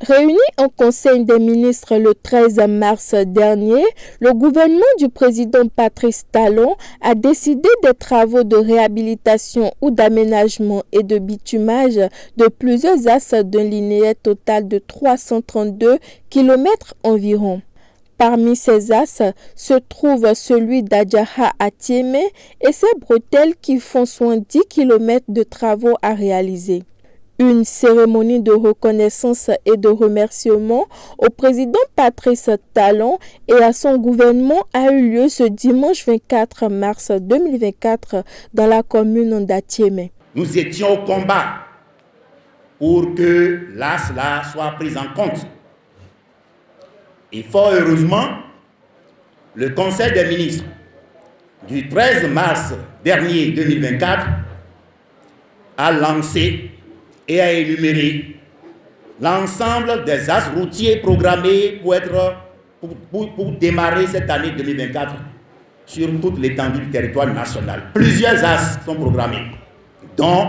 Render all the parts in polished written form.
Réuni en Conseil des ministres le 13 mars dernier, le gouvernement du président Patrice Talon a décidé des travaux de réhabilitation ou d'aménagement et de bitumage de plusieurs axes d'un linéaire total de 332 km environ. Parmi ces axes se trouve celui d'Adjaha à Tiémé et ses bretelles qui font soin 10 km de travaux à réaliser. Une cérémonie de reconnaissance et de remerciement au président Patrice Talon et à son gouvernement a eu lieu ce dimanche 24 mars 2024 dans la commune d'Atiémé. Nous étions au combat pour que l'ASLA soit prise en compte. Et fort heureusement, le Conseil des ministres du 13 mars dernier 2024 a lancé et a énuméré l'ensemble des axes routiers programmés pour démarrer cette année 2024 sur toute l'étendue du territoire national. Plusieurs axes sont programmés, dont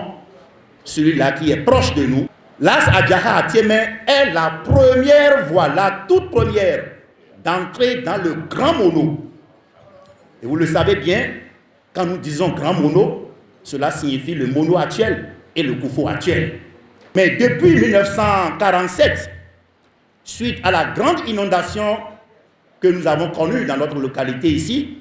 celui-là qui est proche de nous. L'axe Adjaha à Tiémé est la première voie, la toute première d'entrer dans le Grand Mono. Et vous le savez bien, quand nous disons Grand Mono, cela signifie le mono actuel et le Koufo actuel. Mais depuis 1947, suite à la grande inondation que nous avons connue dans notre localité ici,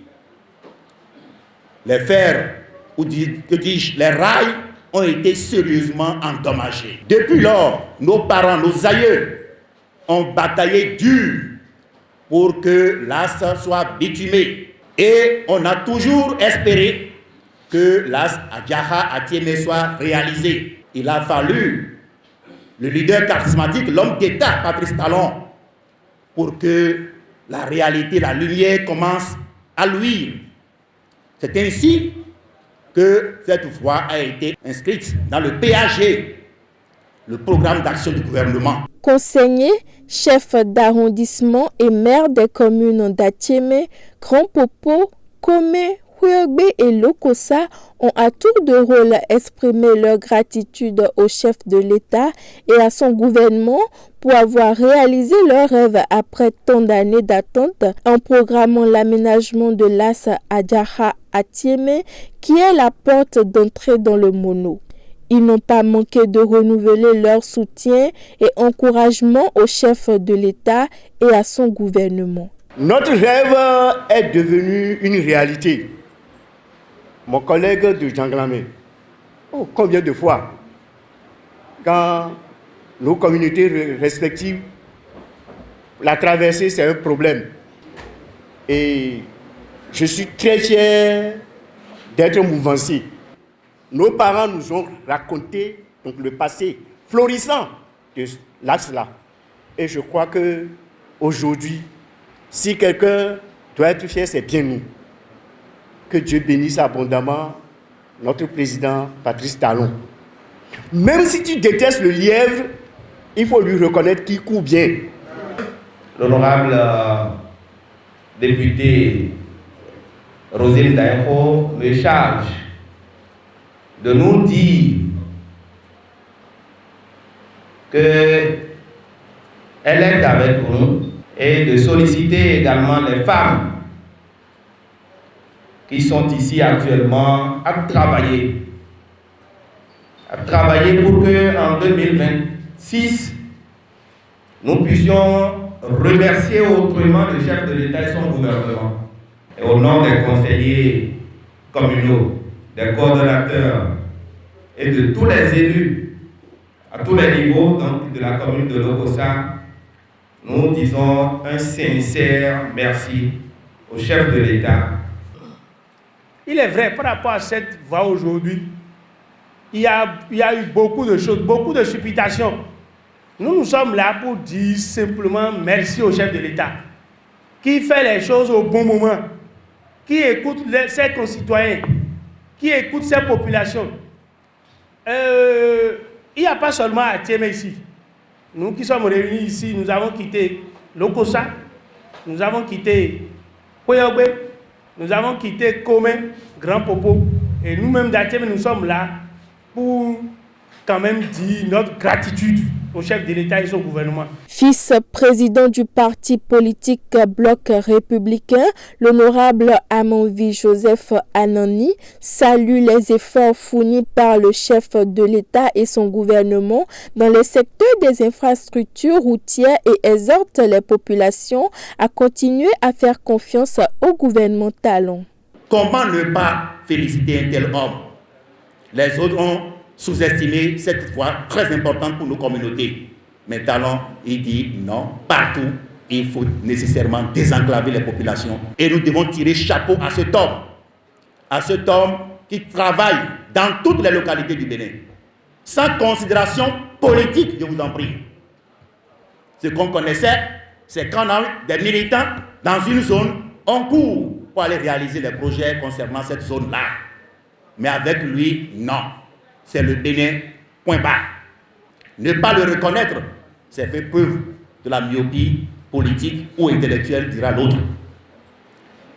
les fers, ou que dis-je, les rails ont été sérieusement endommagés. Depuis lors, nos parents, nos aïeux ont bataillé dur pour que l'as soit bitumé. Et on a toujours espéré que l'as Adjaha à Tiémé soit réalisé. Il a fallu le leader charismatique, l'homme d'État, Patrice Talon, pour que la réalité, la lumière commence à luire. C'est ainsi que cette voie a été inscrite dans le PAG, le programme d'action du gouvernement. Conseiller, chef d'arrondissement et maire des communes d'Atiémé, Grand Popo, Komé, Huogbe et Lokossa ont à tour de rôle exprimé leur gratitude au chef de l'État et à son gouvernement pour avoir réalisé leur rêve après tant d'années d'attente en programmant l'aménagement de l'as Adjaha à Tiémé qui est la porte d'entrée dans le Mono. Ils n'ont pas manqué de renouveler leur soutien et encouragement au chef de l'État et à son gouvernement. Notre rêve est devenu une réalité. Mon collègue de Djanglamé, combien de fois, quand nos communautés respectives, la traversée c'est un problème. Et je suis très fier d'être mouvancier. Nos parents nous ont raconté donc, le passé florissant de l'axe-là. Et je crois qu'aujourd'hui, si quelqu'un doit être fier, c'est bien nous. Que Dieu bénisse abondamment notre président Patrice Talon. Même si tu détestes le lièvre, il faut lui reconnaître qu'il court bien. L'honorable député Roselyne Daïko me charge de nous dire qu'elle est avec nous et de solliciter également les femmes qui sont ici actuellement à travailler pour qu'en 2026, nous puissions remercier autrement le chef de l'État et son gouvernement. Et au nom des conseillers communaux, des coordonnateurs et de tous les élus à tous les niveaux donc, de la commune de Lokossa, nous disons un sincère merci au chef de l'État. Il est vrai, par rapport à cette voie aujourd'hui, il y a eu beaucoup de choses, beaucoup de supputations. Nous sommes là pour dire simplement merci au chef de l'État, qui fait les choses au bon moment, qui écoute ses concitoyens, qui écoute ses populations. Il n'y a pas seulement à Tiémé ici. Nous qui sommes réunis ici, nous avons quitté Lokossa, nous avons quitté Huogbe, nous avons quitté Komé, Grand Popo, et nous-mêmes d'Atiémé, nous sommes là pour quand même dire notre gratitude au chef de l'État et son gouvernement. Vice-président du parti politique Bloc républicain, l'honorable Amanvi Joseph Anani salue les efforts fournis par le chef de l'État et son gouvernement dans le secteur des infrastructures routières et exhorte les populations à continuer à faire confiance au gouvernement Talon. Comment ne pas féliciter un tel homme? Les autres ont sous-estimé cette voie très importante pour nos communautés. Mais Talon, il dit non, partout, il faut nécessairement désenclaver les populations. Et nous devons tirer chapeau à cet homme qui travaille dans toutes les localités du Bénin, sans considération politique, je vous en prie. Ce qu'on connaissait, c'est quand on a des militants dans une zone, on court pour aller réaliser les projets concernant cette zone-là. Mais avec lui, non. C'est le Bénin, point barre. Ne pas le reconnaître, c'est fait preuve de la myopie politique ou intellectuelle, dira l'autre.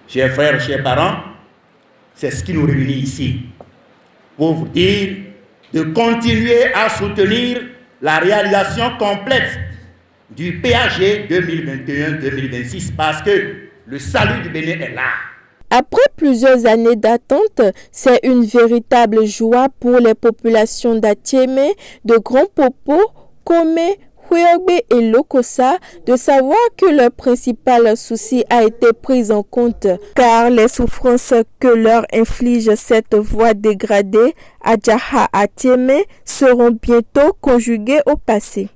Chers frères, chers parents, c'est ce qui nous réunit ici, pour vous dire de continuer à soutenir la réalisation complète du PAG 2021-2026, parce que le salut du Bénin est là. Après plusieurs années d'attente, c'est une véritable joie pour les populations d'Atiémé, de Grand Popo, Komé, Huogbe et Lokossa de savoir que leur principal souci a été pris en compte, car les souffrances que leur inflige cette voie dégradée à Djaha Atiémé seront bientôt conjuguées au passé.